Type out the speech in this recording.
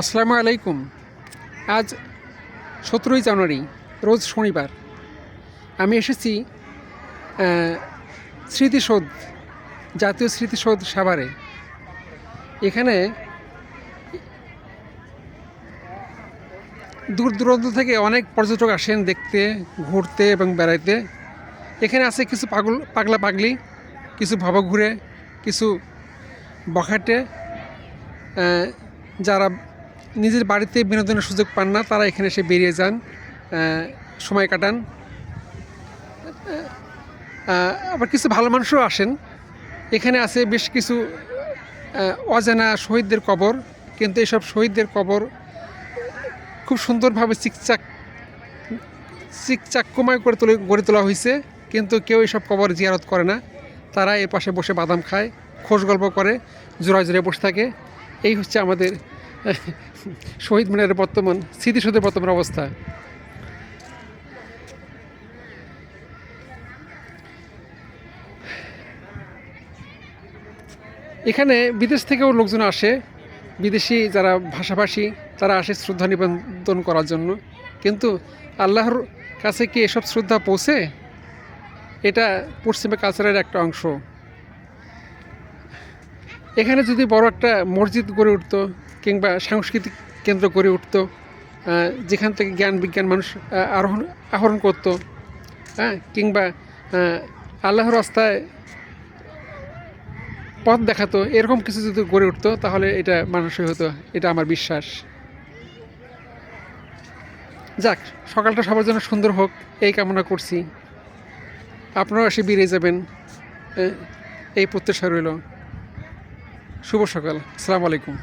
আসসালামু আলাইকুম। আজ 17ই জানুয়ারি, রোজ শনিবার। আমি এসেছি স্মৃতিসৌধ, জাতীয় স্মৃতিসৌধ সাভারে। এখানে দূর দূরান্ত থেকে অনেক পর্যটক আসেন দেখতে, ঘুরতে এবং বেড়াইতে। এখানে আছে কিছু পাগলা পাগলি, কিছু ভবঘুরে, কিছু বখাটে, যারা নিজের বাড়িতে বিনোদনের সুযোগ পান না, তারা এখানে এসে বেরিয়ে যান, সময় কাটান। আবার কিছু ভালো মানুষও আসেন। এখানে আছে বেশ কিছু অজানা শহীদদের কবর, কিন্তু এইসব শহীদদের কবর খুব সুন্দরভাবে চিকচাক্যময় করে গড়ে তোলা হয়েছে, কিন্তু কেউ এইসব কবর জিয়ারত করে না। তারা এর পাশে বসে বাদাম খায়, খোশ গল্প করে, জোড়ায় জোড়ায় বসে থাকে। এই হচ্ছে আমাদের শহীদ মিনারের বর্তমান, স্মৃতিসৌধের বর্তমান অবস্থা। এখানে বিদেশ থেকেও লোকজন আসে, বিদেশি যারা ভাষাভাষী, তারা আসে শ্রদ্ধা নিবেদন করার জন্য। কিন্তু আল্লাহর কাছে কি এসব শ্রদ্ধা পৌঁছে? এটা পশ্চিমা কালচারের একটা অংশ। এখানে যদি বড় একটা মসজিদ গড়ে উঠতো, কিংবা সাংস্কৃতিক কেন্দ্র গড়ে উঠতো, যেখান থেকে জ্ঞান বিজ্ঞান মানুষ আহরণ করতো, কিংবা আল্লাহর রাস্তায় পথ দেখাতো, এরকম কিছু যদি গড়ে উঠতো, তাহলে এটা মানুষই হতো, এটা আমার বিশ্বাস। যাক, সকালটা সবার জন্য সুন্দর হোক, এই কামনা করছি। আপনারাও এসে বেরিয়ে যাবেন, এই প্রত্যাশা রইল। শুভ সকাল। আসসালামু আলাইকুম।